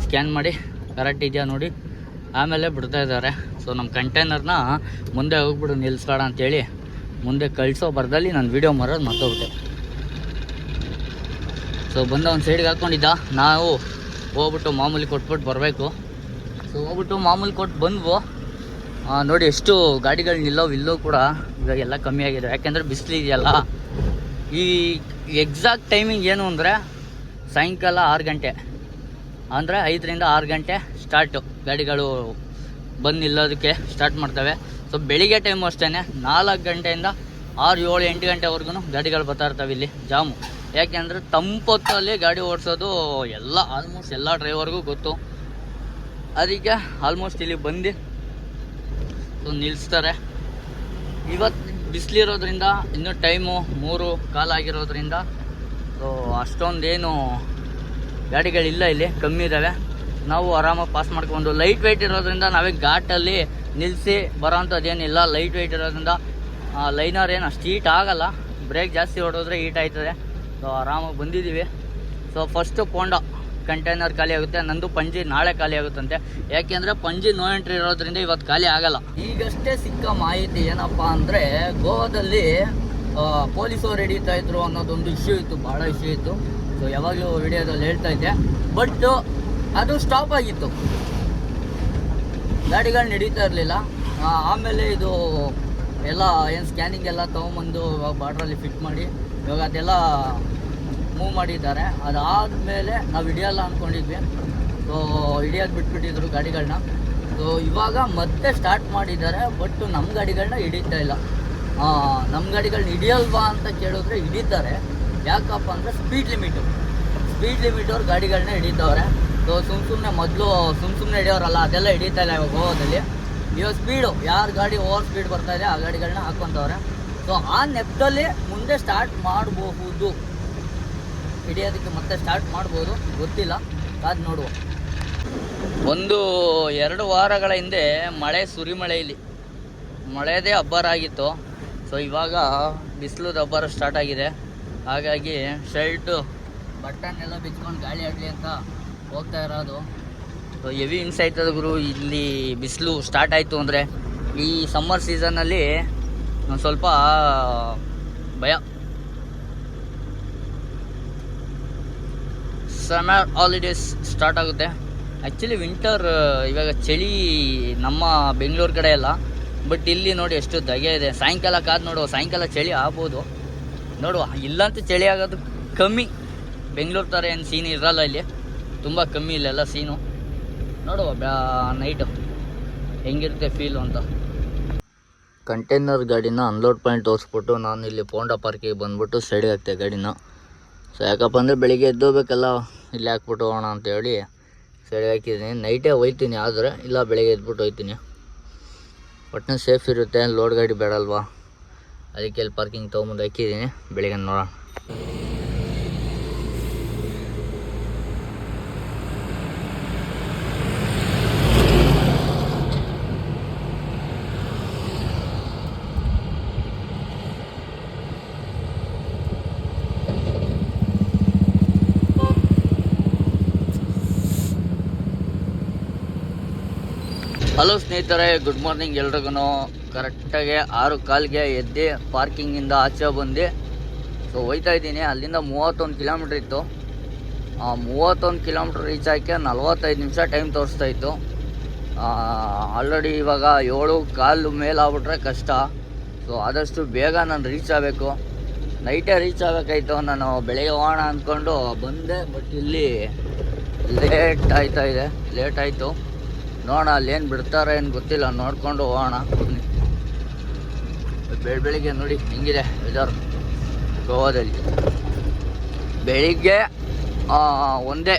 ಸ್ಕ್ಯಾನ್ ಮಾಡಿ ಕರೆಕ್ಟ್ ಇದೆಯಾ ನೋಡಿ ಆಮೇಲೆ ಬಿಡ್ತಾ ಇದ್ದಾರೆ. ಸೊ ನಮ್ಮ ಕಂಟೈನರ್ನ ಮುಂದೆ ಹೋಗ್ಬಿಡು ನಿಲ್ಲಿಸ್ಬೇಡ ಅಂತೇಳಿ ಮುಂದೆ ಕಳಿಸೋ ಬರದಲ್ಲಿ ನಾನು ವೀಡಿಯೋ ಮಾಡೋದು ಮರ್ತೋಗ್ಬಿಟ್ಟೆ. ಸೊ ಬಂದ ಒಂದು ಸೈಡ್ಗೆ ಹಾಕ್ಕೊಂಡಿದ್ದ, ನಾವು ಹೋಗ್ಬಿಟ್ಟು ಮಾಮೂಲಿ ಕೊಟ್ಬಿಟ್ಟು ಬರಬೇಕು. ಸೊ ಸೊ ಹೋಗ್ಬಿಟ್ಟು ಮಾಮೂಲಿ ಕೊಟ್ಟು ಬಂದ್ವು. ನೋಡಿ ಎಷ್ಟು ಗಾಡಿಗಳು ನಿಲ್ಲೋ ಕೂಡ ಇವಾಗ ಎಲ್ಲ ಕಮ್ಮಿ ಆಗಿದೆ, ಯಾಕೆಂದರೆ ಬಿಸಿಲು ಇದೆಯಲ್ಲ. ಈ ಎಕ್ಸಾಕ್ಟ್ ಟೈಮಿಂಗ್ ಏನು ಅಂದರೆ ಸಾಯಂಕಾಲ 6 ಗಂಟೆ, ಅಂದರೆ 5ರಿಂದ 6 ಗಂಟೆ ಸ್ಟಾರ್ಟು ಗಾಡಿಗಳು ಬಂದು ನಿಲ್ಲೋದಕ್ಕೆ ಸ್ಟಾರ್ಟ್ ಮಾಡ್ತವೆ. ಸೊ ಬೆಳಿಗ್ಗೆ ಟೈಮು ಅಷ್ಟೇ 4 ಗಂಟೆಯಿಂದ 6, 7, 8 ಗಂಟೆವರೆಗೂ ಗಾಡಿಗಳು ಬರ್ತಾ ಇರ್ತವೆ ಇಲ್ಲಿ ಜಾಮು. ಯಾಕೆಂದರೆ ತಂಪೊತ್ತಲ್ಲಿ ಗಾಡಿ ಓಡಿಸೋದು ಆಲ್ಮೋಸ್ಟ್ ಎಲ್ಲ ಡ್ರೈವರ್ಗೂ ಗೊತ್ತು. ಅದಕ್ಕೆ ಆಲ್ಮೋಸ್ಟ್ ಇಲ್ಲಿ ಬಂದು ನಿಲ್ಲಿಸ್ತಾರೆ. ಇವತ್ತು ಬಿಸಿಲಿರೋದ್ರಿಂದ ಇನ್ನೂ ಟೈಮು 3:15 ಆಗಿರೋದ್ರಿಂದ ಸೊ ಅಷ್ಟೊಂದೇನು ಗಾಡಿಗಳಿಲ್ಲ, ಇಲ್ಲಿ ಕಮ್ಮಿ ಇದ್ದಾವೆ. ನಾವು ಆರಾಮಾಗಿ ಪಾಸ್ ಮಾಡ್ಕೊಂಡು, ಲೈಟ್ ವೆಯ್ಟ್ ಇರೋದ್ರಿಂದ ನಾವೇ ಘಾಟಲ್ಲಿ ನಿಲ್ಲಿಸಿ ಬರೋಂಥದ್ದೇನಿಲ್ಲ. ಲೈಟ್ ವೆಯ್ಟ್ ಇರೋದ್ರಿಂದ ಲೈನರ್ ಏನು ಅಷ್ಟು ಹೀಟ್ ಆಗೋಲ್ಲ, ಬ್ರೇಕ್ ಜಾಸ್ತಿ ಹೊಡೋದ್ರೆ ಹೀಟ್ ಆಯ್ತದೆ. ಸೊ ಆರಾಮಾಗಿ ಬಂದಿದ್ದೀವಿ. ಸೊ ಫಸ್ಟು ಪೋಂಡ ಕಂಟೈನರ್ ಖಾಲಿ ಆಗುತ್ತೆ, ನಂದು ಪಂಜಿ ನಾಳೆ ಖಾಲಿ ಆಗುತ್ತಂತೆ. ಯಾಕೆಂದರೆ ಪಂಜಿ ನೋ ಎಂಟ್ರಿ ಇರೋದ್ರಿಂದ ಇವತ್ತು ಖಾಲಿ ಆಗಲ್ಲ. ಈಗಷ್ಟೇ ಸಿಕ್ಕ ಮಾಹಿತಿ ಏನಪ್ಪ ಅಂದರೆ ಗೋವಾದಲ್ಲಿ ಪೊಲೀಸರು ಹಿಡಿತಾ ಇದ್ರು ಅನ್ನೋದೊಂದು ಇಶ್ಯೂ ಇತ್ತು, ಭಾಳ ಇಶ್ಯೂ ಇತ್ತು. ಸೊ ಯಾವಾಗಲೂ ವಿಡಿಯೋದಲ್ಲಿ ಹೇಳ್ತಾ ಇದ್ದೆ, ಬಟ್ ಅದು ಸ್ಟಾಪ್ ಆಗಿತ್ತು, ಗಾಡಿಗಳು ನಡೀತಾ ಇರಲಿಲ್ಲ. ಆಮೇಲೆ ಇದು ಎಲ್ಲ ಏನು ಸ್ಕ್ಯಾನಿಂಗ್ ಎಲ್ಲ ತೊಗೊಂಬಂದು ಇವಾಗ ಬಾರ್ಡ್ರಲ್ಲಿ ಫಿಟ್ ಮಾಡಿ ಇವಾಗ ಅದೆಲ್ಲ ಮೂವ್ ಮಾಡಿದ್ದಾರೆ. ಅದಾದಮೇಲೆ ನಾವು ಹಿಡಿಯಲ್ಲ ಅಂದ್ಕೊಂಡಿದ್ವಿ. ಸೊ ಹಿಡಿಯೋದು ಬಿಟ್ಬಿಟ್ಟಿದ್ರು ಗಾಡಿಗಳನ್ನ. ಸೊ ಇವಾಗ ಮತ್ತೆ ಸ್ಟಾರ್ಟ್ ಮಾಡಿದ್ದಾರೆ, ಬಟ್ ನಮ್ಮ ಗಾಡಿಗಳನ್ನ ಹಿಡಿತಾ ಇಲ್ಲ. ನಮ್ಮ ಗಾಡಿಗಳನ್ನ ಹಿಡಿಯಲ್ವಾ ಅಂತ ಕೇಳಿದ್ರೆ ಹಿಡಿತಾರೆ. ಯಾಕಪ್ಪ ಅಂದರೆ ಸ್ಪೀಡ್ ಲಿಮಿಟವ್ರು ಗಾಡಿಗಳನ್ನ ಹಿಡಿತವ್ರೆ. ಸೊ ಮೊದಲು ಸುಮ್ಮನೆ ಹಿಡಿಯೋರಲ್ಲ, ಅದೆಲ್ಲ ಹಿಡಿತಾ ಇಲ್ಲ ಇವಾಗ ಗೋವಾದಲ್ಲಿ. ಇವಾಗ ಸ್ಪೀಡು ಯಾರು ಗಾಡಿ ಓವರ್ ಸ್ಪೀಡ್ ಬರ್ತಾ ಇದೆ ಆ ಗಾಡಿಗಳನ್ನ ಹಾಕ್ಕೊಂತವ್ರೆ. ಸೊ ಆ ನೆಪದಲ್ಲಿ ಮುಂದೆ ಸ್ಟಾರ್ಟ್ ಮಾಡಬಹುದು, ಹಿಡಿಯೋದಕ್ಕೆ ಮತ್ತೆ ಸ್ಟಾರ್ಟ್ ಮಾಡ್ಬೋದು, ಗೊತ್ತಿಲ್ಲ, ಕಾದು ನೋಡುವ. 1-2 ವಾರಗಳ ಹಿಂದೆ ಸುರಿಮಳೆ ಇಲ್ಲಿ ಮಳೆದೇ ಅಬ್ಬರ ಆಗಿತ್ತು. ಸೊ ಇವಾಗ ಬಿಸಿಲುದ ಅಬ್ಬರ ಸ್ಟಾರ್ಟ್ ಆಗಿದೆ. ಹಾಗಾಗಿ ಶರ್ಟು ಬಟನ್ನೆಲ್ಲ ಬಿಚ್ಕೊಂಡು ಗಾಳಿ ಆಡಲಿ ಅಂತ ಹೋಗ್ತಾ ಇರೋದು. ಸೊ ಹೆವಿ ಹಿಂಸೆ ಆಯ್ತದ ಗುರು, ಇಲ್ಲಿ ಬಿಸಿಲು ಸ್ಟಾರ್ಟ್ ಆಯಿತು ಅಂದರೆ. ಈ ಸಮ್ಮರ್ ಸೀಸನ್ನಲ್ಲಿ ಒಂದು ಸ್ವಲ್ಪ ಭಯ. ಸಮ್ಮರ್ ಹಾಲಿಡೇಸ್ ಸ್ಟಾರ್ಟ್ ಆಗುತ್ತೆ. ಆ್ಯಕ್ಚುಲಿ ವಿಂಟರ್ ಇವಾಗ ಚಳಿ ನಮ್ಮ ಬೆಂಗಳೂರು ಕಡೆ ಎಲ್ಲ, ಬಟ್ ಇಲ್ಲಿ ನೋಡಿ ಎಷ್ಟು ಧಗೆ ಇದೆ. ಸಾಯಂಕಾಲ ಕಾದು ನೋಡುವ, ಸಾಯಂಕಾಲ ಚಳಿ ಆಗ್ಬೋದು ನೋಡುವ. ಇಲ್ಲಂತೂ ಚಳಿ ಆಗೋದು ಕಮ್ಮಿ, ಬೆಂಗಳೂರು ಥರ ಏನು ಸೀನ್ ಇರಲ್ಲ ಇಲ್ಲಿ, ತುಂಬ ಕಮ್ಮಿ ಇಲ್ಲೆಲ್ಲ ಸೀನು. ನೋಡುವ ನೈಟು ಹೆಂಗಿರುತ್ತೆ ಫೀಲು ಅಂತ. ಕಂಟೈನರ್ ಗಾಡಿನ ಅನ್ಲೋಡ್ ಪಾಯಿಂಟ್ ತೋರಿಸ್ಬಿಟ್ಟು ನಾನು ಇಲ್ಲಿ ಪೋಂಡಾ ಪಾರ್ಕಿಗೆ ಬಂದುಬಿಟ್ಟು ಸೈಡ್ಗೆ ಹಾಕ್ತೆ ಗಾಡಿನ. ಸೊ ಯಾಕಪ್ಪ ಅಂದರೆ ಬೆಳಿಗ್ಗೆ ಎದ್ದೋಗ್ಬೇಕಲ್ಲ, ಇಲ್ಲಿ ಹಾಕ್ಬಿಟ್ಟು ಹೋಗೋಣ ಅಂತೇಳಿ ಸೈಡ್ಗೆ ಹಾಕಿದ್ದೀನಿ. ನೈಟೇ ಹೋಯ್ತೀನಿ, ಆದರೆ ಇಲ್ಲ ಬೆಳಿಗ್ಗೆ ಎದ್ಬಿಟ್ಟು ಹೋಯ್ತೀನಿ, ಒಟ್ಟಿನ ಸೇಫ್ ಇರುತ್ತೆ, ಲೋಡ್ ಗಾಡಿ ಬೇಡಲ್ವಾ. ಅದಕ್ಕೆ ಇಲ್ಲಿ ಪಾರ್ಕಿಂಗ್ ತೊಗೊಂಬಂದು ಹಾಕಿದ್ದೀನಿ, ಬೆಳಿಗ್ಗೆ ನೋಡೋಣ. ಹಲೋ ಸ್ನೇಹಿತರೆ, ಗುಡ್ ಮಾರ್ನಿಂಗ್ ಎಲ್ರಿಗೂ. ಕರೆಕ್ಟಾಗಿ 6:15ಗೆ ಎದ್ದು ಪಾರ್ಕಿಂಗಿಂದ ಆಚೆ ಬಂದು ಸೊ ಹೋಯ್ತಾ ಇದ್ದೀನಿ. ಅಲ್ಲಿಂದ 31 ಕಿಲೋಮೀಟ್ರ್ ಇತ್ತು. 31 ಕಿಲೋಮೀಟ್ರ್ ರೀಚ್ ಆಗಿ 45 ನಿಮಿಷ ಟೈಮ್ ತೋರಿಸ್ತಾ ಇತ್ತು. ಆಲ್ರೆಡಿ ಇವಾಗ 7:15 ಮೇಲಾಗ್ಬಿಟ್ರೆ ಕಷ್ಟ. ಸೊ ಆದಷ್ಟು ಬೇಗ ನಾನು ರೀಚ್ ಆಗಬೇಕು. ನೈಟೇ ರೀಚ್ ಆಗಬೇಕಾಯ್ತು. ನಾನು ಬೆಳಗ್ಗೆ ಹೋಗೋಣ ಅಂದ್ಕೊಂಡು ಬಂದೆ, ಬಟ್ ಇಲ್ಲಿ ಲೇಟ್ ಆಯಿತು. ನೋಡೋಣ ಅಲ್ಲೇನು ಬಿಡ್ತಾರೆ ಏನು ಗೊತ್ತಿಲ್ಲ, ನೋಡ್ಕೊಂಡು ಹೋಗೋಣ. ಬೆಳಿಗ್ಗೆ ನೋಡಿ ಹೆಂಗಿದೆ ವೆದರ್ ಗೋವಾದಲ್ಲಿ. ಬೆಳಿಗ್ಗೆ ಒಂದೇ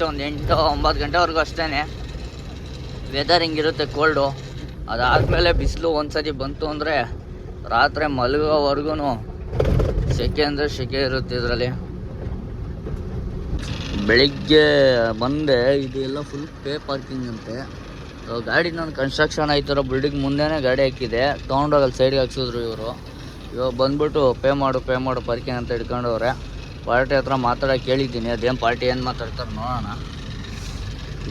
ಒಂದು 8-9 ಗಂಟೆವರೆಗೂ ಅಷ್ಟೇ ವೆದರ್ ಹಿಂಗಿರುತ್ತೆ, ಕೋಲ್ಡು. ಅದಾದಮೇಲೆ ಬಿಸಿಲು ಒಂದ್ಸತಿ ಬಂತು ಅಂದರೆ ರಾತ್ರಿ ಮಲಗೋವರೆಗೂ ಸೆಕೆ ಅಂದರೆ ಸೆಕೆ ಇರುತ್ತೆ ಇದರಲ್ಲಿ. ಬೆಳಿಗ್ಗೆ ಬಂದೆ, ಇದು ಎಲ್ಲ ಫುಲ್ ಪೇ ಪಾರ್ಕಿಂಗ್ ಅಂತೆ. ಗಾಡಿ ನಾನು ಕನ್ಸ್ಟ್ರಕ್ಷನ್ ಆಯ್ತಾರೋ ಬಿಲ್ಡಿಂಗ್ ಮುಂದೆನೇ ಗಾಡಿ ಹಾಕಿದೆ, ತೊಗೊಂಡೋಗಿ ಅಲ್ಲಿ ಸೈಡ್ಗೆ ಹಾಕ್ಸಿದ್ರು ಇವರು. ಇವಾಗ ಬಂದ್ಬಿಟ್ಟು ಪೇ ಮಾಡು ಪಾರ್ಕಿಂಗ್ ಅಂತ ಹಿಡ್ಕೊಂಡವ್ರೆ. ಪಾರ್ಟಿ ಹತ್ರ ಮಾತಾಡೋಕೆ ಕೇಳಿದ್ದೀನಿ, ಅದೇನು ಪಾರ್ಟಿ ಏನು ಮಾತಾಡ್ತಾರೆ ನೋಡೋಣ.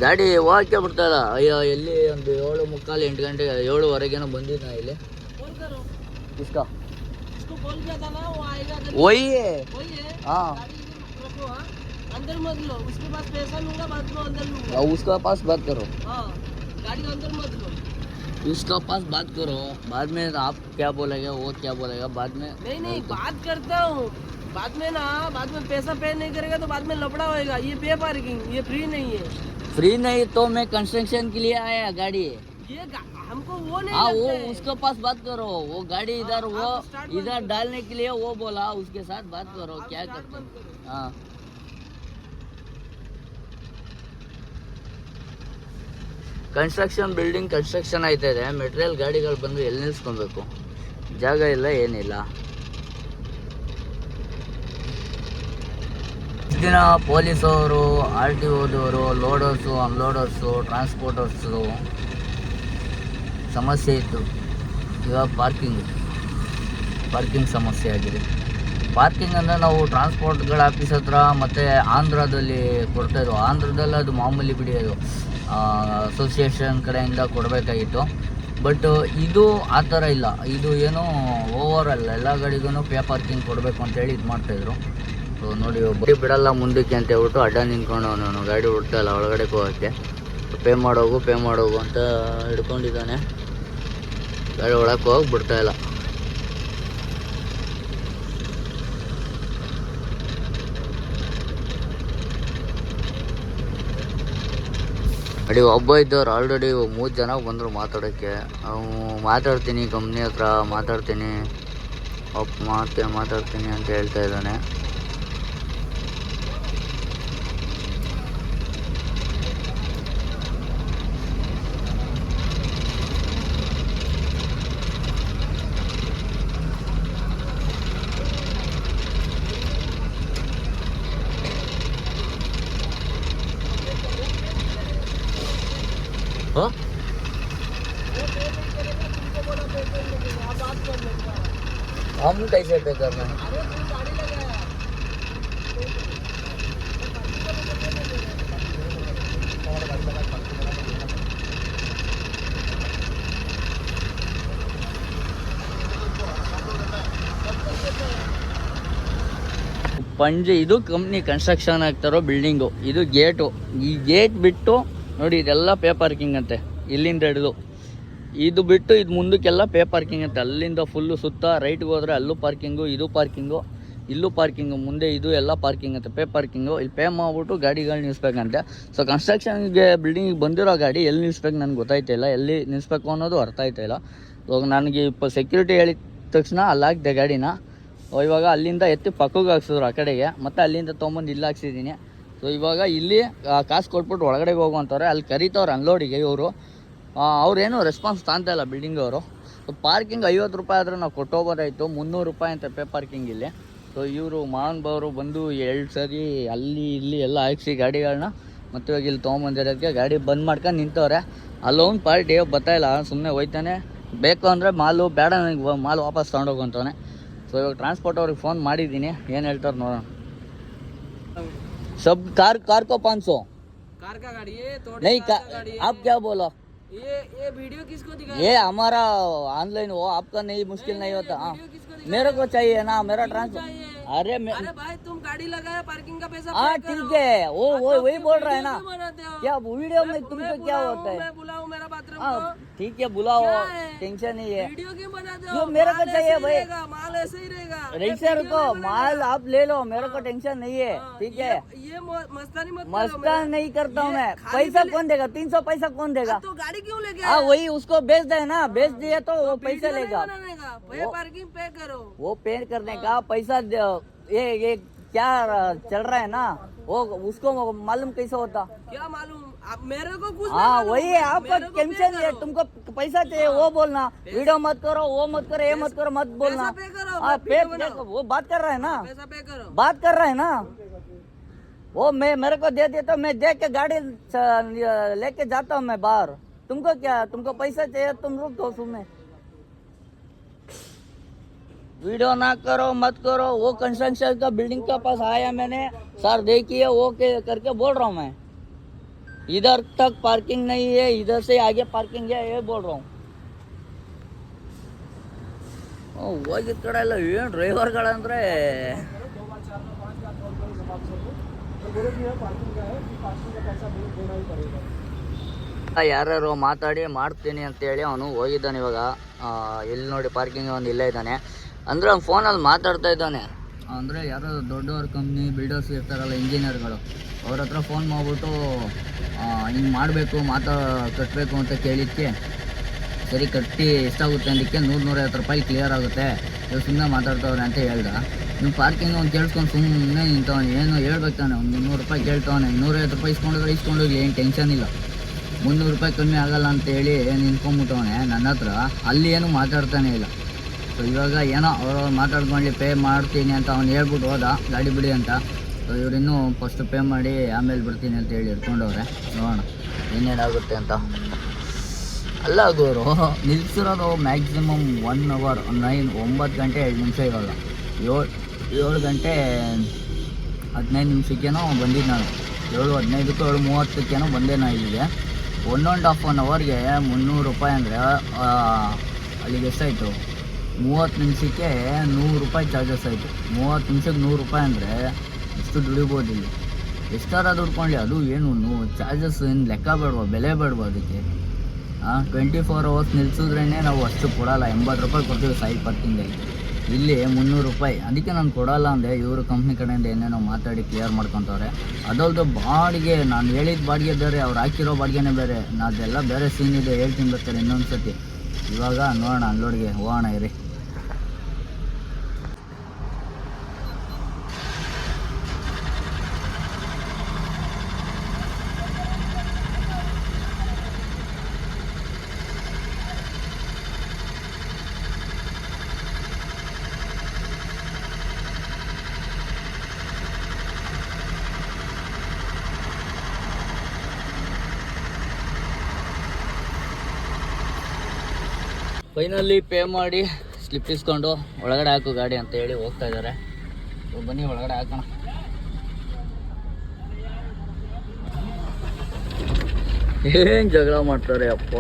ಗಾಡಿ ಹೋಗಕ್ಕೆ ಬಿಡ್ತಾಯಿಲ್ಲ. ಅಯ್ಯೋ ಎಲ್ಲಿ ಒಂದು 7:45 8 ಗಂಟೆಗೆ 7:15 ಬಂದಿದ್ದು ನಾ ಇಲ್ಲಿ. ಇಸ್ಕಾ वही है हाँ अंदर मत लो, उसके पास पैसा लूंगा बाद में अंदर लूंगा। उसका पास बात करो, हाँ गाड़ी के अंदर मत लो। उसका पास बात करो, बाद में आप क्या बोलेगा वो क्या बोलेगा बाद में। नहीं बात करता हूँ, बाद में ना, बाद में पैसा पे नहीं करेगा तो बाद में लफड़ा होएगा। ये पे पार्किंग, ये फ्री नहीं है। फ्री नहीं तो मैं कंस्ट्रक्शन के लिए आया गाड़ी। ये हमको वो नहीं हाँ लगता वो है। उसके पास बात करो, वो गाड़ी इधर वो आप start बंद इधर करो। डालने के लिए वो बोला, उसके साथ बात करो आप क्या start करते बंद हो? करो। हाँ ಕನ್ಸ್ಟ್ರಕ್ಷನ್ ಬಿಲ್ಡಿಂಗ್ ಕನ್ಸ್ಟ್ರಕ್ಷನ್ ಆಯ್ತಾ ಇದೆ, ಮೆಟೀರಿಯಲ್ ಗಾಡಿಗಳು ಬಂದು ಎಲ್ಲಿ ನಿಲ್ಸ್ಕೊಬೇಕು, ಜಾಗ ಇಲ್ಲ ಏನಿಲ್ಲ. ದಿನ ಪೊಲೀಸವರು, ಆರ್ ಟಿ ಓದವರು, ಲೋಡರ್ಸು, ಅನ್ಲೋಡರ್ಸು, ಟ್ರಾನ್ಸ್ಪೋರ್ಟರ್ಸು ಸಮಸ್ಯೆ ಇತ್ತು. ಇವಾಗ ಪಾರ್ಕಿಂಗ್ ಸಮಸ್ಯೆ ಆಗಿದೆ. ಪಾರ್ಕಿಂಗ್ ಅಂದರೆ ನಾವು ಟ್ರಾನ್ಸ್ಪೋರ್ಟ್ಗಳ ಆಫೀಸ್ ಹತ್ರ ಮತ್ತು ಆಂಧ್ರದಲ್ಲಿ ಕೊಡ್ತಾಯಿದ್ರು. ಆಂಧ್ರದಲ್ಲಿ ಅದು ಮಾಮೂಲಿ ಬಿಡಿ, ಅದು ಅಸೋಸಿಯೇಷನ್ ಕಡೆಯಿಂದ ಕೊಡಬೇಕಾಗಿತ್ತು. ಬಟ್ ಇದು ಆ ಥರ ಇಲ್ಲ, ಇದು ಏನೋ ಓವರಾಲ್ ಎಲ್ಲ ಗಾಡಿಗೂ ಪೇ ಪಾರ್ಕಿಂಗ್ ಕೊಡಬೇಕು ಅಂತೇಳಿ ಇದು ಮಾಡ್ತಾಯಿದ್ರು. ಸೊ ನೋಡಿ ಬರೀ ಬಿಡಲ್ಲ ಮುಂದಕ್ಕೆ ಅಂತ ಹೇಳ್ಬಿಟ್ಟು ಅಡ್ಡ ನಿಂತ್ಕೊಂಡು ಅವನು ಗಾಡಿ ಬಿಡ್ತಾಯಿಲ್ಲ ಒಳಗಡೆ ಹೋಗೋಕ್ಕೆ. ಪೇ ಮಾಡೋಗು ಅಂತ ಹಿಡ್ಕೊಂಡಿದ್ದಾನೆ, ಗಾಡಿ ಒಳಗೆ ಹೋಗಿ ಬಿಡ್ತಾಯಿಲ್ಲ. ಅಡಿ ಒಬ್ಬ ಇದ್ದವ್ರು ಆಲ್ರೆಡಿ 3 ಜನ ಬಂದರು ಮಾತಾಡೋಕ್ಕೆ. ಮಾತಾಡ್ತೀನಿ ಕಂಪ್ನಿ ಹತ್ರ ಮಾತಾಡ್ತೀನಿ ಅಂತ ಹೇಳ್ತಾ ಇದ್ದಾನೆ. हम कैसे पे करना है? ಪಂಜೆ ಇದು ಕಂಪ್ನಿ ಕನ್ಸ್ಟ್ರಕ್ಷನ್ ಆಗ್ತಾರೋ ಬಿಲ್ಡಿಂಗು, ಇದು ಗೇಟು. ಈ ಗೇಟ್ ಬಿಟ್ಟು ನೋಡಿ ಇದೆಲ್ಲ ಪೇ ಪಾರ್ಕಿಂಗ್ ಅಂತೆ, ಇಲ್ಲಿಂದ ಹಿಡಿದು ಇದು ಬಿಟ್ಟು ಇದು ಮುಂದಕ್ಕೆಲ್ಲ ಪೇ ಪಾರ್ಕಿಂಗ್ ಅಂತೆ. ಅಲ್ಲಿಂದ ಫುಲ್ಲು ಸುತ್ತ ರೈಟ್ಗೆ ಹೋದರೆ ಅಲ್ಲೂ ಪಾರ್ಕಿಂಗು, ಇದು ಪಾರ್ಕಿಂಗು, ಇಲ್ಲೂ ಪಾರ್ಕಿಂಗು, ಮುಂದೆ ಇದು ಎಲ್ಲ ಪಾರ್ಕಿಂಗ್ ಅಂತೆ, ಪೇ ಪಾರ್ಕಿಂಗು. ಇಲ್ಲಿ ಪೇ ಮಾಡಿಬಿಟ್ಟು ಗಾಡಿಗಳು ನಿಲ್ಲಿಸ್ಬೇಕಂತೆ. ಸೊ ಕನ್ಸ್ಟ್ರಕ್ಷನ್ಗೆ ಬಿಲ್ಡಿಂಗಿಗೆ ಬಂದಿರೋ ಗಾಡಿ ಎಲ್ಲಿ ನಿಲ್ಲಿಸ್ಬೇಕು ನನಗೆ ಗೊತ್ತಾಯ್ತಿಲ್ಲ, ಎಲ್ಲಿ ನಿಲ್ಲಿಸ್ಬೇಕು ಅನ್ನೋದು ಅರ್ಥ ಆಯ್ತಾಯಿಲ್ಲ. ಇವಾಗ ನನಗೆ ಸೆಕ್ಯೂರಿಟಿ ಹೇಳಿದ ತಕ್ಷಣ ಅಲ್ಲಾಕಿದೆ ಗಾಡಿನ. ಇವಾಗ ಅಲ್ಲಿಂದ ಎತ್ತಿ ಪಕ್ಕಕ್ಕೆ ಹಾಕ್ಸಿದ್ರು ಆ ಕಡೆಗೆ, ಮತ್ತು ಅಲ್ಲಿಂದ ತೊಗೊಂಬಂದು ಇಲ್ಲಿ ಹಾಕ್ಸಿದ್ದೀನಿ. ಸೊ ಇವಾಗ ಇಲ್ಲಿ ಕಾಸು ಕೊಟ್ಬಿಟ್ಟು ಒಳಗಡೆ ಹೋಗುವಂಥವ್ರೆ, ಅಲ್ಲಿ ಕರೀತವ್ರು ಅನ್ಲೋಡಿಗೆ. ಇವರು ಅವ್ರೇನು ರೆಸ್ಪಾನ್ಸ್ ತಾಂತಾ ಇಲ್ಲ ಬಿಲ್ಡಿಂಗ್ ಅವರು. ಸೊ ಪಾರ್ಕಿಂಗ್ 50 ರೂಪಾಯಿ ಆದರೆ ನಾವು ಕೊಟ್ಟೋಗೋದಾಯಿತು, 300 ರೂಪಾಯಿ ಅಂತ ಪೇ ಪಾರ್ಕಿಂಗ್ ಇಲ್ಲಿ. ಸೊ ಇವರು ಮಾವನಬವರು ಬಂದು 2 ಸರಿ ಅಲ್ಲಿ ಇಲ್ಲಿ ಎಲ್ಲ ಹಾಕ್ಸಿ ಗಾಡಿಗಳನ್ನ, ಮತ್ತು ಇವಾಗ ಇಲ್ಲಿ ತೊಗೊಂಬಂದಿರೋದಕ್ಕೆ ಗಾಡಿ ಬಂದ್ ಮಾಡ್ಕೊಂಡು ನಿಂತವ್ರೆ. ಅಲ್ಲೊಂದು ಪಾರ್ಟಿ ಬರ್ತಾಯಿಲ್ಲ, ಸುಮ್ಮನೆ ಹೋಯ್ತಾನೆ. ಬೇಕು ಅಂದರೆ ಮಾಲು ಬೇಡ, ನನಗೆ ಮಾಲ್ ವಾಪಸ್ ತೊಗೊಂಡೋಗಂತವನೆ. ಸೊ ಇವಾಗ ಟ್ರಾನ್ಸ್ಪೋರ್ಟ್ ಅವ್ರಿಗೆ ಫೋನ್ ಮಾಡಿದ್ದೀನಿ, ಏನು ಹೇಳ್ತಾರೆ ನೋಡೋಣ. सब कार को 500 कार का गाड़ी है, नहीं कार का गाड़ी है। आप क्या बोलो? ये वीडियो किसको दिखा? ये हमारा ऑनलाइन हो, आपका नहीं मुश्किल नहीं होता। हाँ किसको मेरे को चाहिए ना, मेरा ट्रांसफर। अरे भाई तुम गाड़ी लगाया, पार्किंग का पैसा हाँ ठीक है, वो वही बोल रहा है ना। बनाते हो क्या वीडियो में तुमको क्या होता है? मैं बुलाऊं मेरा बाथरूम हाँ को? ठीक है बुलाओ, क्या है? टेंशन नहीं है। वीडियो क्यों बनाते जो हो? मेरे को माल चाहिए ऐसे ही भाई। रहेगा, माल ऐसे ही रहेगा। रईसर वीडियो को नहीं माल बनेगा। आप ले लो, मेरे को टेंशन नहीं है। हाँ, ठीक है, ये मस्तानी मत करो। मस्तान नहीं करता हूँ ये मैं। खाली पैसा भी कौन देगा? 300 पैसा कौन देगा? तो गाड़ी क्यों लेके हाँ आए? वही उसको बेच दे ना, बेच दिए तो वो पैसा वीडियो नहीं लेगा। बनाने का, पे पार्किंग पे करो। वो पेंट करने का पैसा ये क्या चल रहा है ना, वो उसको मालूम कैसे होता? क्या मालूम, आप मेरे को कुछ नहीं हाँ मालूम। वही है, आपका मेरे को टेंशन पे है, करो। तुमको पैसा चाहिए वो बोलना, वीडियो मत करो, वो मत करो, ये मत करो, मत बोलना। पैसा पे करो, हाँ वीडियो बनाओ। वो बात कर रहा है ना, पैसा पे करो। बात कर रहा है ना। वो मैं मेरे को दे देता, मैं देख के गाड़ी लेके जाता हूँ मैं बाहर। तुमको क्या, तुमको पैसा चाहिए तुम रुक दो सुनने। वीडियो ना करो, मत करो। वो कंस्ट्रक्शन का बिल्डिंग के पास आया मैंने, सर देखिए वो करके बोल रहा हूँ मैं। इधर तक पार्किंग नहीं है, इधर से आगे पार्किंग है, ये बोल रहा हूँ। ಹೋಗಿದ ಕಡೆ ಎಲ್ಲ ಏನು ಡ್ರೈವರ್ಗಳಂದ್ರೆ ಯಾರ್ಯಾರು ಮಾತಾಡಿ ಮಾಡ್ತೀನಿ ಅಂತೇಳಿ ಅವನು ಹೋಗಿದ್ದಾನೆ ಇವಾಗ. ಎಲ್ಲಿ ನೋಡಿ ಪಾರ್ಕಿಂಗ್ ಒಂದು ಇಲ್ಲೇ ಇದ್ದಾನೆ. ಅಂದರೆ ಅವ್ನು ಫೋನಲ್ಲಿ ಮಾತಾಡ್ತಾ ಇದ್ದಾನೆ. ಅಂದರೆ ಯಾರೋ ದೊಡ್ಡವ್ರ ಕಂಪ್ನಿ ಬಿಲ್ಡರ್ಸ್ ಇರ್ತಾರಲ್ಲ, ಇಂಜಿನಿಯರ್ಗಳು, ಅವ್ರ ಹತ್ರ ಫೋನ್ ಮಾಡಿಬಿಟ್ಟು ಹಿಂಗೆ ಮಾಡಬೇಕು ಕಟ್ಟಬೇಕು ಅಂತ ಕೇಳಿದ್ದಕ್ಕೆ ಸರಿ ಕಟ್ಟಿ ಎಷ್ಟಾಗುತ್ತೆ ಅಂದಕ್ಕೆ 100-150 ರೂಪಾಯಿ ಕ್ಲಿಯರ್ ಆಗುತ್ತೆ, ಇವಾಗ ಸುಮ್ಮನೆ ಮಾತಾಡ್ತವ್ರೆ ಅಂತ ಹೇಳ್ದ. ನೀವು ಪಾರ್ಕಿಂಗ್ ಒಂದು ಕೇಳಿಸ್ಕೊಂಡು ಸುಮ್ಮನೆ ನಿಂತವನು, ಏನು ಹೇಳ್ಬೇಕು ತಾನೆ, ಒಂದು 300 ರೂಪಾಯಿ ಕೇಳ್ತವನೆ. 150 ರೂಪಾಯಿ ಇಸ್ಕೊಂಡೋಗ್ಲಿ, ಏನು ಟೆನ್ಷನ್ ಇಲ್ಲ. 300 ರೂಪಾಯಿ ಕಮ್ಮಿ ಆಗಲ್ಲ ಅಂತೇಳಿ ನಿಂತ್ಕೊಂಡ್ಬಿಟ್ಟವನೆ ನನ್ನ ಹತ್ರ. ಅಲ್ಲಿ ಏನು ಮಾತಾಡ್ತಾನೆ ಇಲ್ಲ. ಸೊ ಇವಾಗ ಏನೋ ಅವ್ರು ಮಾತಾಡ್ಕೊಂಡು ಪೇ ಮಾಡ್ತೀನಿ ಅಂತ ಅವ್ನು ಹೇಳ್ಬಿಟ್ಟು ಹೋದ, ಗಾಡಿ ಬಿಡಿ ಅಂತ. ಸೊ ಇವರಿನ್ನೂ ಫಸ್ಟ್ ಪೇ ಮಾಡಿ ಆಮೇಲೆ ಬಿಡ್ತೀನಿ ಅಂತ ಹೇಳಿ ಇಟ್ಕೊಂಡವ್ರೆ. ನೋಡೋಣ ಏನೇನಾಗುತ್ತೆ ಅಂತ. ಅಲ್ಲ ಗುರು, ನಿಲ್ಸಿರೋದು ಮ್ಯಾಕ್ಸಿಮಮ್ 1 ಅವರ್, 9 ಗಂಟೆ 2 ನಿಮಿಷ. ಇವಾಗ 7 ಗಂಟೆ 15 ನಿಮಿಷಕ್ಕೇನೋ ಬಂದಿದ್ದು ನಾನು. 7:15ಕ್ಕೋ 7:30ಕ್ಕೇನೋ ಬಂದೆ ನಾನು ಇಲ್ಲಿಗೆ. 1.5 ಅವರ್ಗೆ 300 ರೂಪಾಯಿ ಅಂದರೆ ಅಲ್ಲಿಗೆ ಎಷ್ಟಾಯಿತು? 30 ನಿಮಿಷಕ್ಕೆ 100 ರೂಪಾಯಿ ಚಾರ್ಜಸ್ ಆಯಿತು. 30 ನಿಮಿಷಕ್ಕೆ 100 ರೂಪಾಯಿ ಅಂದರೆ ಎಷ್ಟು ದುಡಿಬೋದು ಇಲ್ಲಿ? ಎಷ್ಟಾರ ದುಡ್ಕೊಳ್ಳಿ, ಅದು ಏನು ಚಾರ್ಜಸ್ ಏನು ಲೆಕ್ಕ ಬೇಡವಾ, ಬೆಲೆ ಬೇಡವಾ ಅದಕ್ಕೆ? 24 ಅವರ್ಸ್ ನಿಲ್ಸಿದ್ರೇ ನಾವು ಅಷ್ಟು ಕೊಡೋಲ್ಲ. 80 ರೂಪಾಯಿ ಕೊಡ್ತೀವಿ ಸಾಯಿ ಪಾರ್ಕಿಂಗಲ್ಲಿ. ಇಲ್ಲಿ 300 ರೂಪಾಯಿ. ಅದಕ್ಕೆ ನಾನು ಕೊಡೋಲ್ಲ ಅಂದೆ. ಇವರು ಕಂಪ್ನಿ ಕಡೆಯಿಂದ ಏನೇನೋ ಮಾತಾಡಿ ಕ್ಲಿಯರ್ ಮಾಡ್ಕೊತವ್ರೆ. ಅದಲ್ಲದೆ ಬಾಡಿಗೆ, ನಾನು ಹೇಳಿದ ಬಾಡಿಗೆ ಬೇರೆ, ಅವ್ರು ಹಾಕಿರೋ ಬಾಡಿಗೆನೇ ಬೇರೆ. ಅದೆಲ್ಲ ಬೇರೆ ಸೀನ್ ಇದೆ, ಹೇಳ್ತೀನಿ ಬರ್ತಾರೆ ಇನ್ನೊಂದು ಸತಿ. ಇವಾಗ ನೋಡೋಣ, ಅನ್ಲೋಡ್ಗೆ ಹೋಗೋಣ ಇರಿ. ಫೈನಲ್ಲಿ ಪೇ ಮಾಡಿ ಸ್ಲಿಪ್ ಇಸ್ಕೊಂಡು ಒಳಗಡೆ ಹಾಕು ಗಾಡಿ ಅಂತ ಹೇಳಿ ಹೋಗ್ತಾ ಇದ್ದಾರೆ. ಬನ್ನಿ ಒಳಗಡೆ ಹಾಕೋಣ. ಏನು ಜಗಳ ಮಾಡ್ತಾರೆ ಅಪ್ಪ.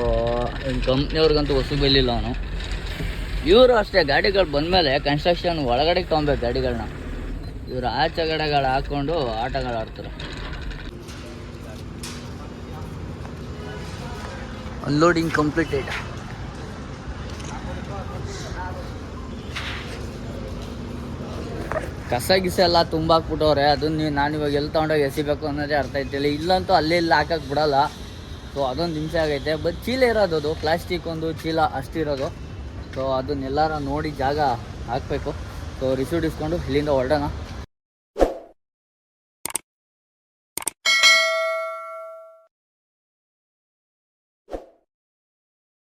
ಇನ್ನು ಕಂಪ್ನಿಯವ್ರಿಗಂತೂ ಹೊಸ ಬೆಲ್ಲಿಲ್ಲ ಅವನು. ಇವರು ಅಷ್ಟೇ, ಗಾಡಿಗಳು ಬಂದಮೇಲೆ ಕನ್ಸ್ಟ್ರಕ್ಷನ್ ಒಳಗಡೆ ತೊಗೊಬೇಕು ಗಾಡಿಗಳನ್ನ. ಇವರು ಆಚೆ ಗಾಡಿಗಳು ಹಾಕ್ಕೊಂಡು ಆಟಗಳು ಆಡ್ತಾರೆ. Unloading completed. ಕಸ ಗಿಸ ಎಲ್ಲ ತುಂಬ ಹಾಕ್ಬಿಟ್ಟವ್ರೆ. ಅದನ್ನು ನಾನು ಇವಾಗ ಎಲ್ಲಿ ತೊಗೊಂಡೋಗಿ ಎಸಿಬೇಕು ಅನ್ನೋದೇ ಅರ್ಥ ಆಯ್ತಿಲ್ಲ. ಇಲ್ಲಂತೂ ಅಲ್ಲಿ ಹಾಕಕ್ಕೆ ಬಿಡೋಲ್ಲ. ಸೊ ಅದೊಂದು ಹಿಂಸೆ ಆಗೈತೆ. ಬಟ್ ಚೀಲ ಇರೋದು, ಅದು ಪ್ಲಾಸ್ಟಿಕ್ ಒಂದು ಚೀಲ ಅಷ್ಟಿರೋದು. ಸೊ ಅದನ್ನೆಲ್ಲರ ನೋಡಿ ಜಾಗ ಹಾಕಬೇಕು. ಸೊ ರಿಸೀಟ್ ಇಸ್ಕೊಂಡು ಇಲ್ಲಿಂದ ಹೊರಡೋಣ.